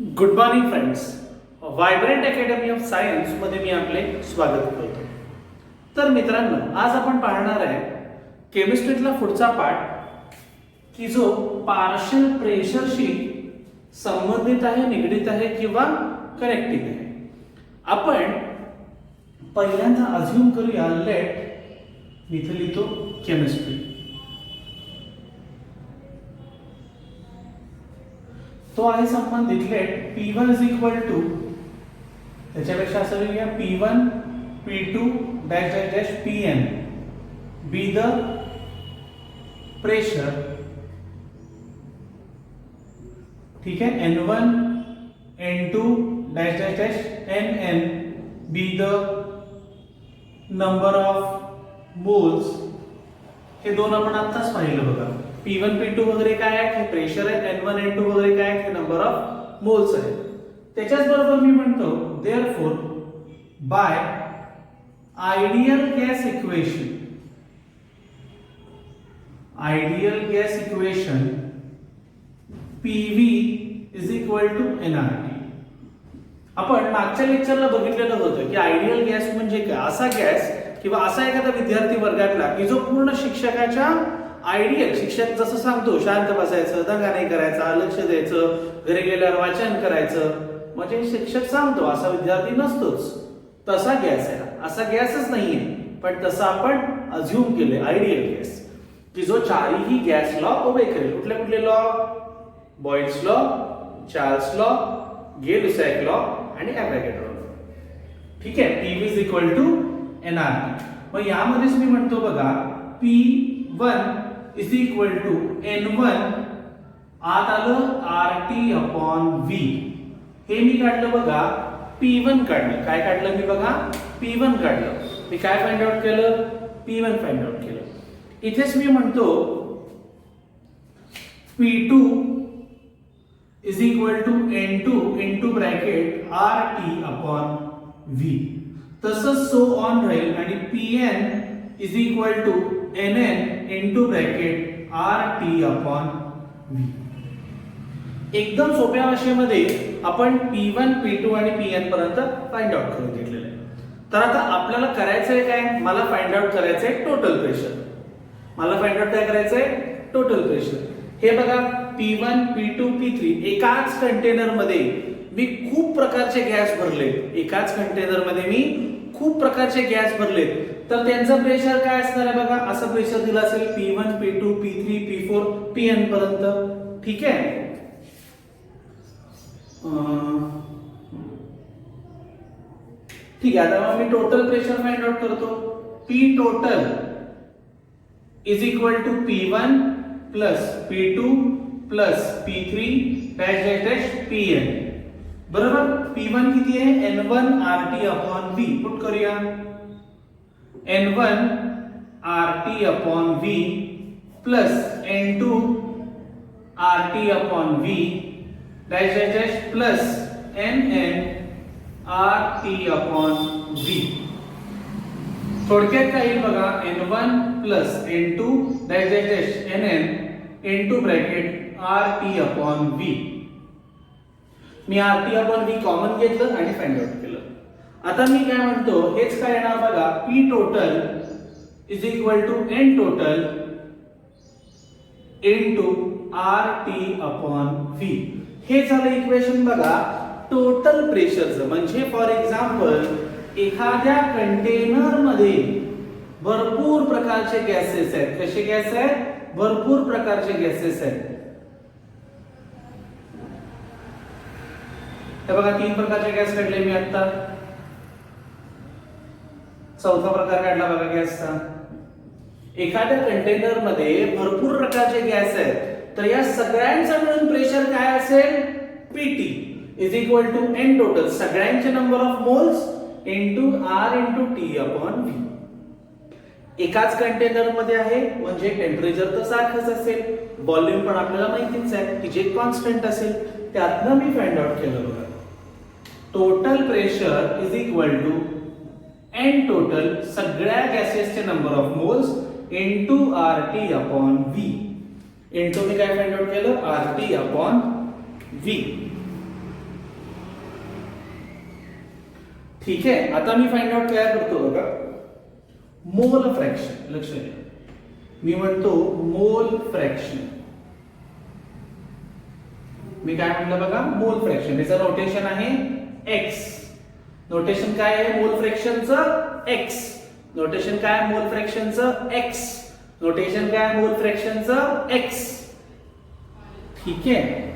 Good morning friends. Vibrant academy of science मध्ये मी आपले स्वागत करतो. तर मित्रांनो, आज आपण पाहणार आहे केमिस्ट्रीतला पुढचा पाठ की जो पार्शियल प्रेशरशी संबंधित आहे, निगडीत आहे किंवा कनेक्टिंग आहे. आपण पहिल्यांदा अज्युम करूया, लेट इथे लिहितो केमिस्ट्री. तो आहे संबंधित late P1 is equal to, त्याच्यापेक्षा असं लिहूया P1 P2 dash dash dash Pn be the pressure. ठीक आहे, N1 N2 dash dash dash Nn be the number of moles. हे दोन आपण आत्ताच पाहिलं बघा. P1 P2 वगैरे काय आहे, हे प्रेशर आहे. N1 N2 वगैरे काय आहे, हे नंबर ऑफ मोल्स आहे. त्याच्याच बरोबर मी म्हणतो therefore by ideal gas equation PV is equal to nRT. आपण मागच्या लेक्चरला बघितलेलं होतं की आयडियल गॅस म्हणजे काय. असा गॅस किंवा असा एखादा विद्यार्थी वर्गातला की जो पूर्ण शिक्षकाच्या आयडियल, शिक्षक जसं सांगतो शांत बसायचं, दंगा नाही करायचा, लक्ष द्यायचं, घरी गेल्यावर वाचन करायचं, म्हणजे शिक्षक सांगतो असा विद्यार्थी नसतोच. तसा गॅस आहे. असा गॅसच नाहीये, पण तसं आपण अज्युम केले आयडियल गॅस की जो चारही गॅस लॉ ओबे करेल. कुठले कुठले law? Boyle's law, Charles law, Gay Lussac law आणि ॲव्होगाड्रो लॉ. ठीक आहे, PV is equal to nRT. मग यामध्येच मी म्हणतो बघा P1 is equal to N1 आत आलं RT अपॉन V. हे मी काढलं बघा P1 काढलं. काय काढलं मी बघा? P1 काढलं. मी काय फाइंड आउट केलं? P1 फाइंड आउट केलं. इथेच मी म्हणतो P2 is equal to N2 into bracket RT upon V. तसंच सो ऑन राहील आणि Pn is equal to Nn into bracket RT upon V. एकदम सोप्या भाषेमध्ये आपण P1 P2 आणि Pn पर्यंत फाइंड आउट करून घेतलेलं आहे. तर आता आपल्याला करायचंय काय? मला फाइंड आउट करायचंय टोटल प्रेशर. मला फाइंड आउट काय करायचंय? Total pressure. हे बघा P1 P2 P3 एकाच कंटेनर मध्ये मी खूप प्रकारचे गॅस भरले. एकाच कंटेनर मध्ये मी खूप प्रकारचे गॅस भरले, तर त्यांचं प्रेशर काय असणार आहे बघा. असं प्रेशर दिलं असेल P1 P2 P3 P4 Pn पर्यंत. ठीक आहे, ठीक आहे. आता मी टोटल प्रेशर फाइंड आउट करतो. P total is equal to P1 plus P2 plus P3 dash dash dash Pn. बरोबर. P1 किती आहे? N1 RT upon V. Put करूया N1 RT upon V plus N2 RT upon V dash dash dash plus Nn RT upon V. थोडक्यात काय येईल बघा, N1 plus N2 dash dash dash Nn into bracket RT upon V. मी RT upon V common घेतलं आणि find out केलं. आता मी काय म्हणतो, हेच काय येणार बघा, P total is equal to N total into RT upon V. हे झालं इक्वेशन बघा टोटल प्रेशरचं. म्हणजे फॉर एक्झाम्पल एखाद्या कंटेनर मध्ये भरपूर प्रकारचे गॅसेस आहेत. कसे गॅस आहेत? भरपूर प्रकारचे गॅसेस आहेत. हे बघा 3 प्रकारचे गॅस काढले मी आता. चौथा प्रकार काढला बघा गॅसचा. एखाद्या कंटेनर मध्ये भरपूर प्रकारचे गॅस आहेत, तर या सगळ्यांचं मिळून प्रेशर काय असेल? PT is equal to N total, सगळ्यांचे number of moles into R into T upon V. एकाच कंटेनर मध्ये आहे म्हणजे टेम्परेचर तर सारखंच असेल, व्हॉल्यूम पण आपल्याला माहितीच आहे की जे कॉन्स्टंट असेल. त्यातनं मी फाइंड आउट केलं बघा. Total pressure is equal to N total, सगळ्या गॅसेसचे number of moles into RT upon V. Into मी काय फाइंड आउट केलं? RT upon V. ठीक आहे, आता मी फाइंड आउट काय करतो बघा, मोल फ्रॅक्शन. लक्ष द्या, मी म्हणतो मोल फ्रॅक्शन. मी काय म्हटलं बघा, मोल फ्रॅक्शन. याचं नोटेशन आहे एक्स. नोटेशन काय आहे मोल फ्रॅक्शनचं? एक्स. नोटेशन काय मोल फ्रॅक्शनचं? एक्स. नोटेशन काय मोल फ्रॅक्शनचं? एक्स. ठीक आहे,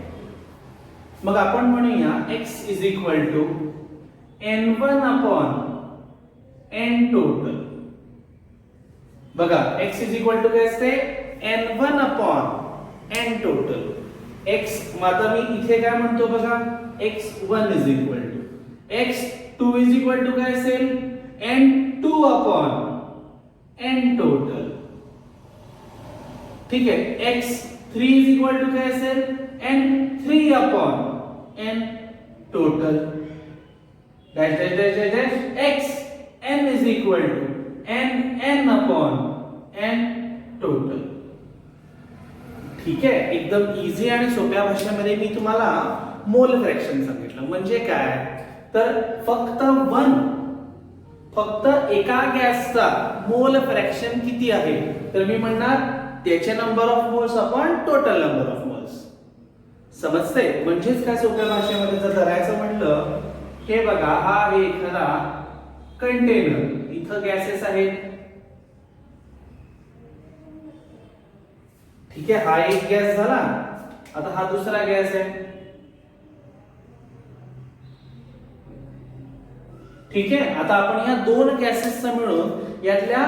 मग आपण म्हणूया x is equal to n1 upon n total. बघा x इज इक्वल टू काय असते? n1 upon n total. x आता मी इथे काय म्हणतो बघा, x1 is equal to x2 is equal to काय असेल? n2 upon n total. ठीक आहे, x3 इज इक्वल टू काय असेल? n3 upon n total. Dash dash dash dash dash x n is equal to n upon n total. ठीक आहे, एकदम easy आणि सोप्या भाषेमध्ये मी तुम्हाला मोल फ्रॅक्शन सांगितलं. म्हणजे काय तर फक्त एका गॅसचा मोल फ्रॅक्शन किती आहे, तर मी म्हणणार त्याचे number of moles upon total number of moles. समजते? म्हणजेच काय सोप्या भाषेमध्ये जर धरायचं म्हटलं, हे बघा हा आहे एखादा कंटेनर, इथं गॅसेस आहेत. ठीक आहे, हा एक गॅस झाला. आता हा दुसरा गॅस आहे. ठीक आहे, आता आपण या दोन गॅसेसचा मिळून यातल्या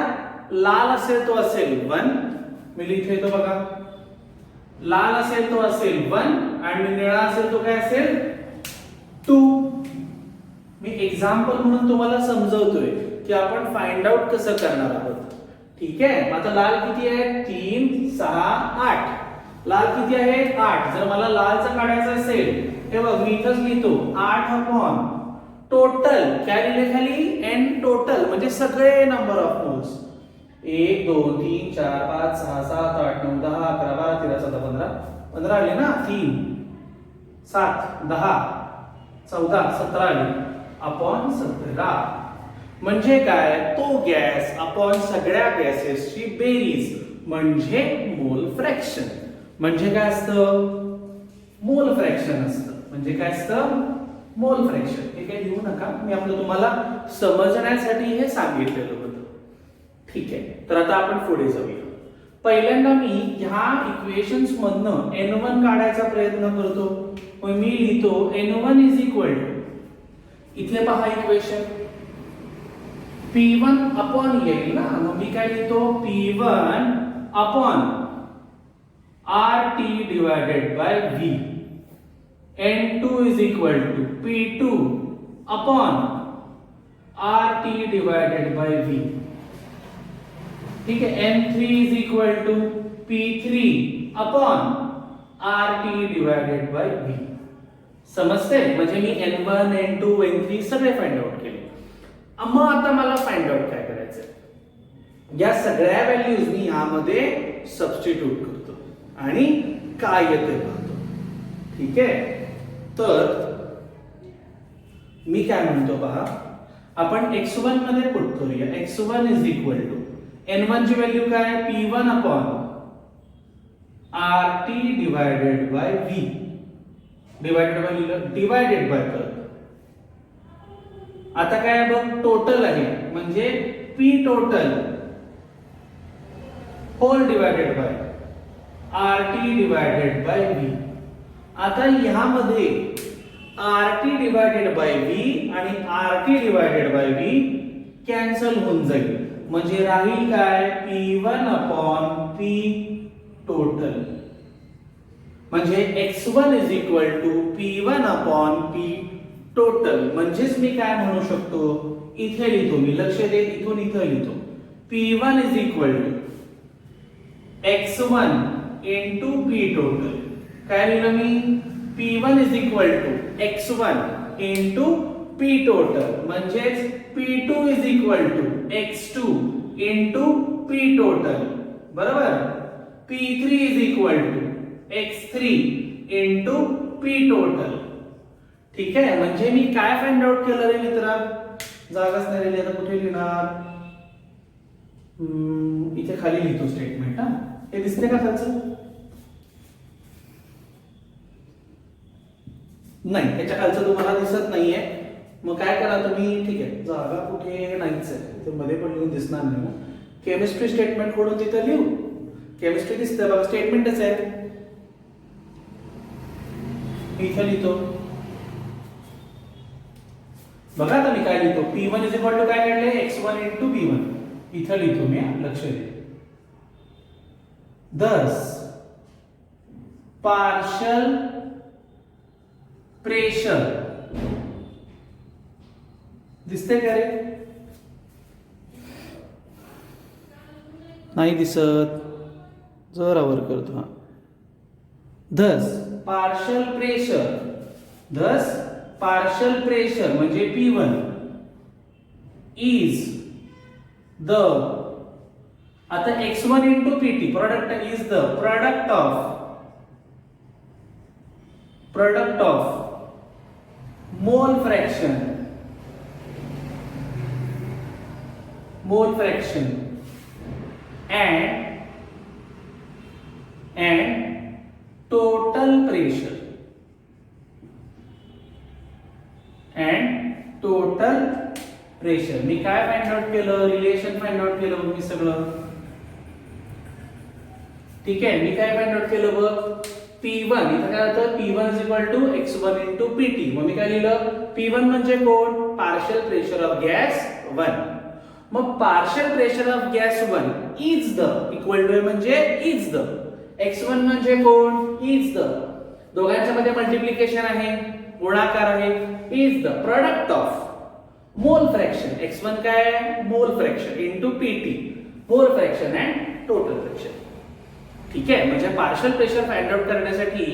लाल असेल तो असेल 1, मी लिहितो येतो बघा, लाल असेल तो असेल 1 आणि निळा असेल तो काय असेल 2. मी एक्झाम्पल म्हणून तुम्हाला समजवतोय की आपण फाइंड आउट कसं करणार आहोत. ठीक आहे, आता लाल किती आहे? 3 6 8. लाल किती आहे? 8. जर मला लालचं काढायचं असेल, हे बघ मी इथंच लिहितो 8 अपॉन टोटल. काय लिहिले खाली? n टोटल, म्हणजे सगळे नंबर ऑफ मोल्स. 1 2 3 4 5 6 7 8 9 10 11 12 13 14 15. 15 आले ना? 3 7 10 14 17 आले अपॉन 17. म्हणजे काय? तो गॅस अपॉन सगळ्या गॅसेसची बेरीज म्हणजे मोल फ्रॅक्शन. म्हणजे काय असतं? मोल फ्रॅक्शन असतं. म्हणजे काय असतं? मोल फ्रॅक्शन. हे काही लिहू नका, मी आपलं तुम्हाला समजण्यासाठी हे सांगितलेलं होतं. ठीक आहे, तर आता आपण पुढे जाऊया. पहिल्यांदा मी ह्या इक्वेशन्स मधनं n1 काढायचा प्रयत्न करतो. मग मी लिहितो n1 इज इक्वल टू, इथे पहा इक्वेशन, p1 अपॉन येईल ना, मग मी काय लिहितो p1 upon rt divided by v. n2 is equal to p2 upon rt divided by v. ठीक है, n3 is equal to p3 upon rt divided by v. समजते? म्हणजे मी n1 n2 n3 सगळे फाइंड आउट केले. मग आता मला find out काय करायचंय? या सगळ्या व्हॅल्यूज मी यामध्ये सबस्टिट्यूट करतो आणि काय येते पाहतो. ठीक आहे, तर मी काय म्हणतो पहा, आपण x1 मध्ये पुट करूया. x1 is equal to n1 ची व्हॅल्यू काय? p1 upon rt divided by v. Divided by करत. आता काय बघ, टोटल आहे म्हणजे p total whole divided by rt divided by v. आता ह्यामध्ये rt डिवाइडेड बाय v आणि rt divided by v cancel होऊन जाईल. म्हणजे राहील काय? p1 upon p total. म्हणजे x1 is equal to p1 upon p total. म्हणजेच मी काय म्हणू शकतो, इथे लिहितो मी, लक्ष दे, इथून इथे लिहितो p1 is equal to x1 into p total. काय लिहिलं मी? p1 is equal to x1 into p total. म्हणजेच p2 is equal to x2 into p total. बरोबर? p3 is equal to x3 into p total. ठीक आहे, म्हणजे मी काय find out केलं रे मित्रा? जागाच नाही राहिली, आता कुठे लिहिणार? इथे खाली लिहितो स्टेटमेंट. हा, हे दिसते का खालचं? नाही, त्याच्या खालचं तुम्हाला दिसत नाहीये. मग काय करा तुम्ही, ठीक आहे, जागा कुठे नाहीच आहे, ते मध्ये पण लिहून दिसणार नाही ना. केमिस्ट्री स्टेटमेंट कडून तिथं लिहू. केमिस्ट्री दिसतंय बघा, स्टेटमेंटच आहे. इथं लिहितो बघा. आता मी काय लिहितो, P1 इज इक्वल टू काय काढले, x1 इंटू P1. इथं लिहितो मी, लक्ष दे. दस पार्शल प्रेशर दिसते का रे? नाही दिसत, जरा वर करतो. हा, दस पार्शल प्रेशर, दस पार्शल प्रेशर म्हणजे P1 इज द, आता x1 into PT product is the product of mole fraction and total pressure मी काय फाइंड आउट केलं, रिलेशन फाइंड आउट केलं बघ मी सगळं. ठीक आहे, मी काय फाइंड आउट केलं बघ, P1 इथं काय होतं, P1 is equal to x1 into PT. मग मी काय लिहिलं, P1 म्हणजे कोण, पार्शियल प्रेशर ऑफ गॅस 1. मग partial pressure of gas 1 is the, equal to म्हणजे इज द, x1 म्हणजे कोण, इज द, दोघांच्या मध्ये मल्टिप्लिकेशन आहे, गुणाकार आहे, is the product of mole fraction, x1 काय, mole fraction into PT, mole fraction and total fraction. ठीक आहे, म्हणजे पार्शियल प्रेशर फाइंड आउट करण्यासाठी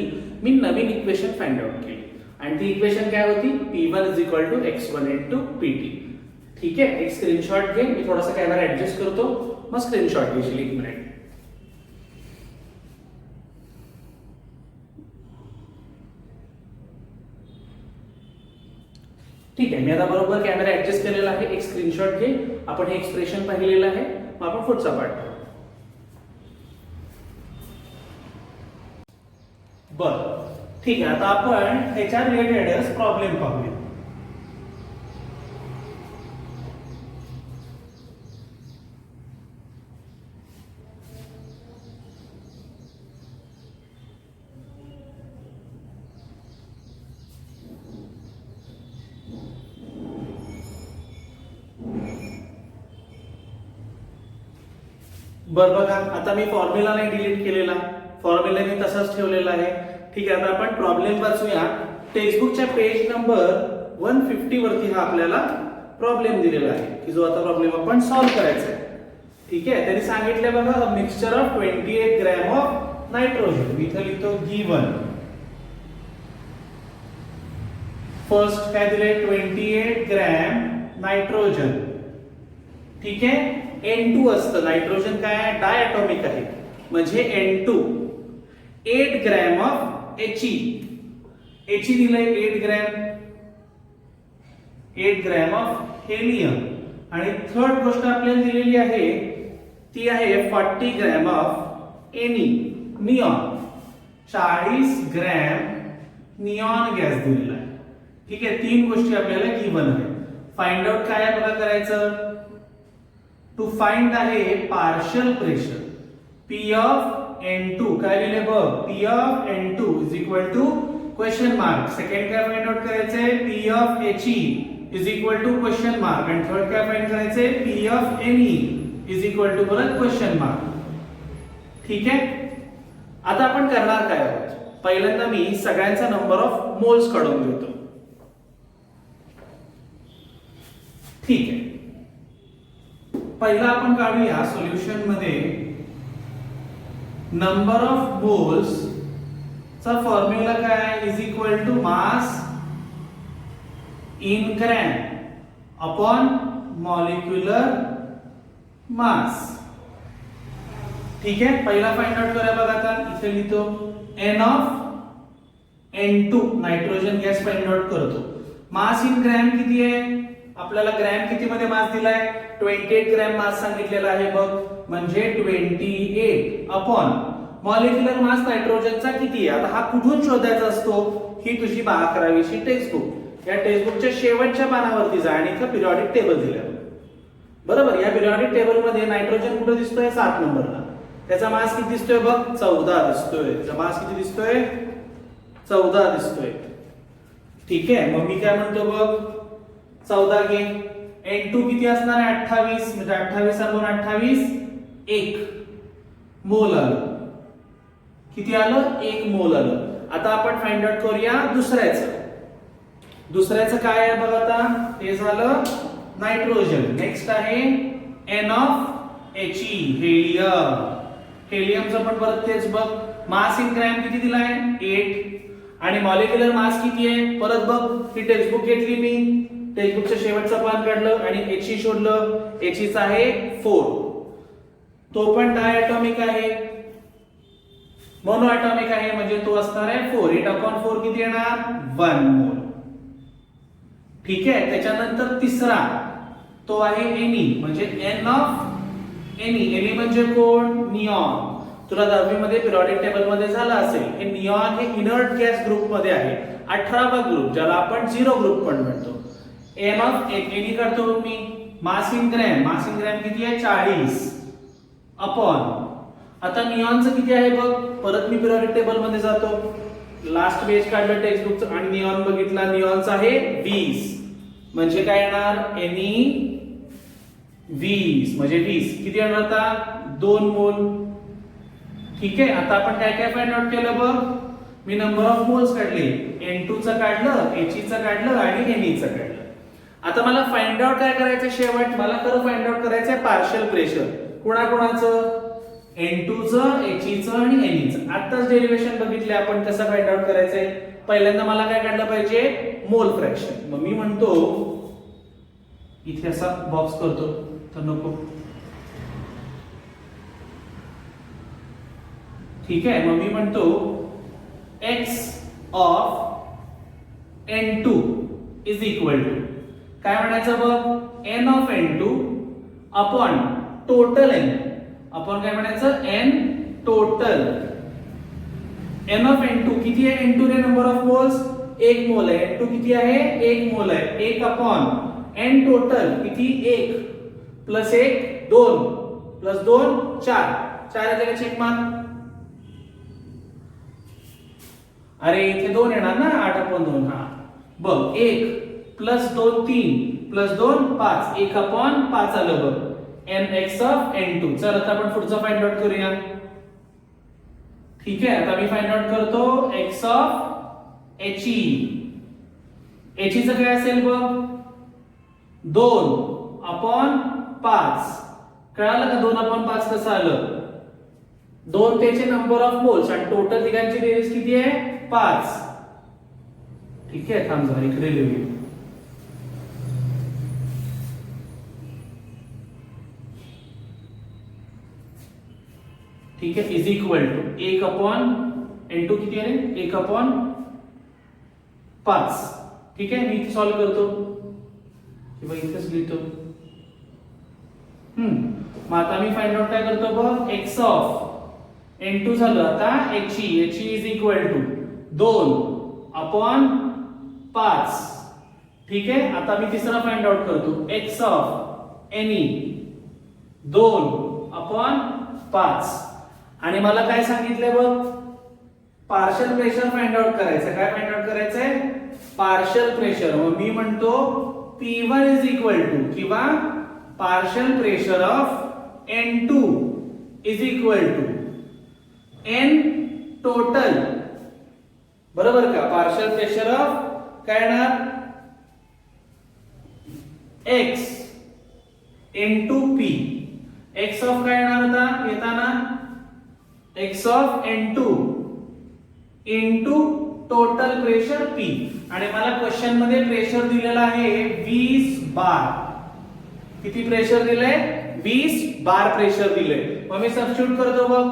मी नवीन इक्वेशन फाइंड आउट केली आणि ती इक्वेशन काय होती, P1 is equal to x1 into PT. ठीक आहे, एक स्क्रीनशॉट घे, मी थोडासा कॅमेरा ऍडजस्ट करतो, मग स्क्रीनशॉट घेशील, एक मिनिट. ठीक आहे, मी आता बरोबर कॅमेरा ऍडजस्ट केलेला आहे, एक स्क्रीनशॉट घे. आपण हे एक्सप्रेशन पाहिलेलं आहे, मग आपण पुढचा पार्ट पाहू. बर, ठीक आहे, आता आपण त्याच्या रिलेटेडच प्रॉब्लेम पाहूया. बर बघा, आता मी फॉर्म्युला नाही डिलीट केलेला, फॉर्म्युला मी तसाच ठेवलेला आहे. ठीक आहे, आता आपण प्रॉब्लेम वाचूया. टेक्स्टबुकच्या पेज नंबर 150 वरती हा आपल्याला प्रॉब्लेम दिलेला आहे, की जो आता प्रॉब्लेम आपण सॉल्व्ह करायचा आहे. ठीक आहे, त्यांनी सांगितलं बघा, a mixture of 28 gram of nitrogen. मी इथे लिहितो गिवन. फर्स्ट काय दिले, 28 ग्रॅम नायट्रोजन. ठीक आहे, N2 असतं, नायट्रोजन काय आहे, डायटॉमिक आहे, म्हणजे N2. 8 ग्रॅम ऑफ He दिलंय 8 ग्रॅम, 8 ग्रॅम ऑफ हेलियम. आणि थर्ड गोष्ट आपल्याला दिलेली आहे ती आहे 40 gram of neon. 40 gram neon gas दिलेला आहे. ठीक आहे, तीन गोष्टी आपल्याला गिवन आहे. फाइंड आउट काय आहे बघा करायचं, टू फाइंड आहे partial pressure P of N2. काय लिहिले बघ, P of N2 is equal to question mark. Second काय फाइंड आउट करायचंय, P of He is equal to question mark. आणि थर्ड काय फाइंड करायचंय, P of Ne is equal to परत question mark. ठीक आहे, आता आपण करणार काय आहोत, पहिल्यांदा मी सगळ्यांचा नंबर ऑफ मोल्स काढून घेतो. ठीक आहे, पहिला आपण काढूया सोल्युशन मध्ये नंबर ऑफ मोल्स चा फॉर्म्युला काय, is equal to mass in gram upon molecular mass. ठीक आहे, पहिला फाइंड आउट करूया बघा. आता इथे लिहितो N of N2 nitrogen gas find out करतो. मास इन ग्रॅम किती आहे, आपल्याला ग्रॅम किती मध्ये मास दिलाय 28 ग्रॅम मास सांगितलेला आहे बघ म्हणजे 28 अपॉन मॉलिक्युलर मास नायट्रोजनचा किती आहे आता हा कुठून शोधायचा असतो ही तुझी 11वीची टेक्स्टबुक या टेक्स्टबुकच्या शेवटच्या पानावरती जा आणि इथं पिरियॉडिक टेबल दिलाय बरोबर या पिरियॉडिक टेबल मध्ये नायट्रोजन कुठे दिसतोय 7 नंबरला त्याचा मास किती दिसतोय बघ 14 दिसतोय त्याचा मास किती दिसतोय 14 दिसतोय ठीक आहे मग मी काय म्हणतो बघ 14 घे N2 किती असणार आहे 28 म्हणजे 28 आणि 28 1 मोल आलं किती आलं 1 मोल आलं आता आपण फाइंड आउट करूया दुसऱ्याचं काय आहे बघ आता ते झालं नायट्रोजन नेक्स्ट आहे N ऑफ He हेलियमचं पण परत तेच बघ मास इन ग्रॅम किती दिलाय 8 आणि मॉलिक्युलर मास किती आहे परत बघ ही टेक्स्टबुक घेतली मी टेक्स्टबुकचं शेवटचं पान काढलं आणि He शोधलं Heचा आहे 4 तो पण डायटॉमिक आहे मोनोएटॉमिक आहे म्हणजे तो असणार आहे 4 8/4 किती येणार 1 मोल ठीक आहे त्याच्यानंतर तिसरा तो आहे Ni म्हणजे N ऑफ Ni म्हणजे कोण निऑन तुला 10वी मध्ये पिरियॉडिक टेबल मध्ये झाला असेल हे निऑन हे इनर्ट गॅस ग्रुप मध्ये आहे 18वा ग्रुप ज्याला आपण झिरो ग्रुप पण म्हणतो N ऑफ Ni करतो मी मास इन ग्रॅम किती आहे 40 अपॉन आता निऑनचं किती आहे बघ परत मी पिरियॉडिक टेबल मध्ये जातो लास्ट पेज काढलं टेक्स्टबुकचं आणि निऑन बघितला निऑनचं आहे 20 म्हणजे काय येणार Ni 20 म्हणजे 20 किती येणार आता 2 मोल ठीक आहे आता आपण काय काय फाइंड आउट केलं बघ मी नंबर ऑफ मोल्स काढले N2 चं काढलं He चं काढलं आणि Ne चं काढलं आता मला फाइंड आउट काय करायचं शेवट मला खरं फाइंड आउट करायचंय पार्शियल प्रेशर कोणाकोणाचं N2 चं He चं आणि Ne चं आताच डेरिव्हेशन बघितले आपण कसं फाइंड आउट करायचंय पहिल्यांदा मला काय काढलं पाहिजे मोल फ्रॅक्शन मग मी म्हणतो इथे असा बॉक्स करतो तर नको ठीक आहे मग मी म्हणतो x of N2 is equal to काय म्हणायचं बघ N of N2 upon total N आपण काय म्हणायचं N total N of N2 किती आहे N2 ray number of moles 1 मोल आहे N2 किती आहे 1 मोल आहे 1 अपॉन N टोटल किती 1 प्लस 1 2 प्लस 2 4 4 येते का चेक मार अरे इथे 2 येणार ना 8/2 हा बघ 1 प्लस 2 3 प्लस 2 5 1/5 आलं बघ Nx ऑफ N2 चल आता आपण पुढचा फाइंड आउट करूया ठीक आहे आता मी फाइंड आउट करतो x ऑफ He He चं काय असेल बघ 2/5 कळालं का 2/5 कसं आलं 2 त्याचे नंबर ऑफ मोल्स आणि टोटल तिघांची बेरीज किती आहे 5 ठीक आहे थांब जरा इकडे लिहूया ठीक आहे इज इक्वल टू 1/N2 किती आहे 1/5 ठीक आहे मी इथे सॉल्व करतो किंवा इथेच लिहितो मग आता मी फाइंड आउट काय करतो बघ x ऑफ N2 झालं आता He इज इक्वल टू 2/5 ठीक आहे आता मी तिसरा फाइंड आउट करतो x ऑफ Ne 2/5 आणि मला काय सांगितलंय बघ पार्शियल प्रेशर फाइंड आउट करायचं काय फाइंड आउट करायचंय पार्शियल प्रेशर मग मी म्हणतो P1 इज इक्वल टू किंवा partial pressure of N2 is equal to N total बरोबर का पार्शियल प्रेशर ऑफ काय येणार x into p x of काय येणार होता येताना x of N2 into total pressure P आणि मला क्वेश्चन मध्ये प्रेशर दिलेला आहे 20 बार किती प्रेशर दिलंय 20 बार प्रेशर दिलंय मग मी सबस्टिट्यूट करतो बघ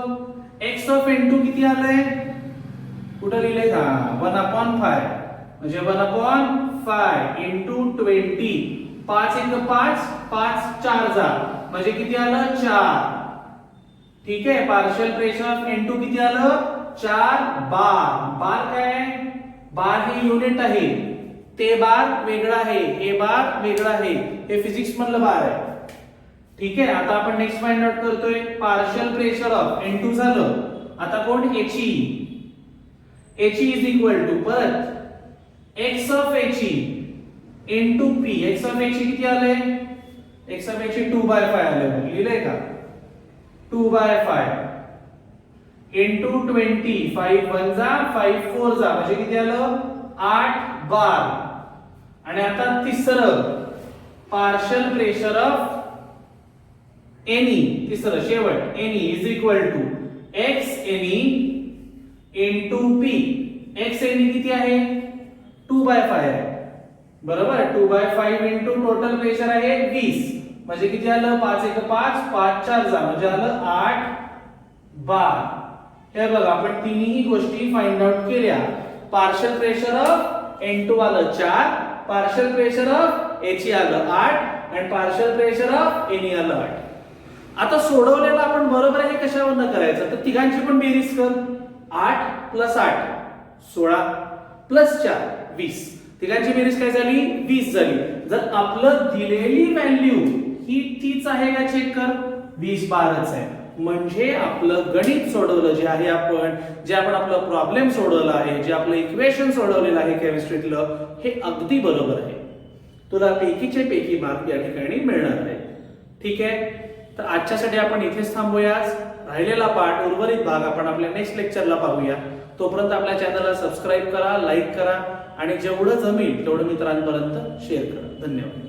x ऑफ N2 किती आलंय कुठं लिहिलंय का 1/5 म्हणजे 1/5 into 20 5 1 5 5 4 जा म्हणजे किती आलं 4. ठीक आहे. पार्शियल प्रेशर ऑफ N2 किती आलं 4 बार. बार काय आहे? बार हे युनिट आहे. ते बार वेगळा आहे, हे बार वेगळा आहे. हे फिजिक्स मधलं बार आहे. ठीक आहे. आता आपण नेक्स्ट फाइंड आउट करतोय. पार्शियल प्रेशर ऑफ N2 झालं. आता कोण He इज इक्वल टू परत x of He into P. x of He किती आले? x ऑफ He 2/5 आले. लिहिलंय का? 2/5 into 20. 5 1 जा 5 4 जा म्हणजे किती आलं 8 बार. आणि आता तिसरं पार्शियल प्रेशर ऑफ Ne. तिसरं शेवट Ne is equal to x Ne into P. x Ne किती आहे 2/5 आहे. बरोबर. 2/5 इंटू टोटल प्रेशर आहे 20 म्हणजे किती आलं 5 1 5 5 4 जा म्हणजे आलं 8 बार. हे बघा आपण तिन्ही गोष्टी फाइंड आउट केल्या. पार्शियल प्रेशर ऑफ N2 आलं 4, पार्शियल प्रेशर ऑफ He आलं 8 आणि पार्शियल प्रेशर ऑफ Ne आलं 8. आता सोडवलेलं आपण बरोबर आहे कशावरनं करायचं तर तिघांची पण बेरीज कर. 8 + 8 16 + 4 20. तिघांची बेरीज काय झाली 20 झाली. जर आपलं दिलेली व्हॅल्यू ही तीच आहे का चेक कर. 20 बारच आहे म्हणजे आपलं गणित सोडवलं जे आहे आपण आपलं प्रॉब्लेम सोडवलं आहे जे आपलं इक्वेशन सोडवलेलं आहे केमिस्ट्रीतलं हे अगदी बरोबर आहे. तुला पैकीचे पैकी मार्क या ठिकाणी मिळणार आहे. ठीक आहे. तर आजच्यासाठी आपण इथेच थांबूया. राहिलेला पार्ट उर्वरित भाग आपण आपल्या नेक्स्ट लेक्चरला पाहूया. तोपर्यंत आपल्या चॅनलला सबस्क्राईब करा, लाईक करा आणि जेवढं जमेल तेवढं मित्रांपर्यंत शेअर करा. धन्यवाद.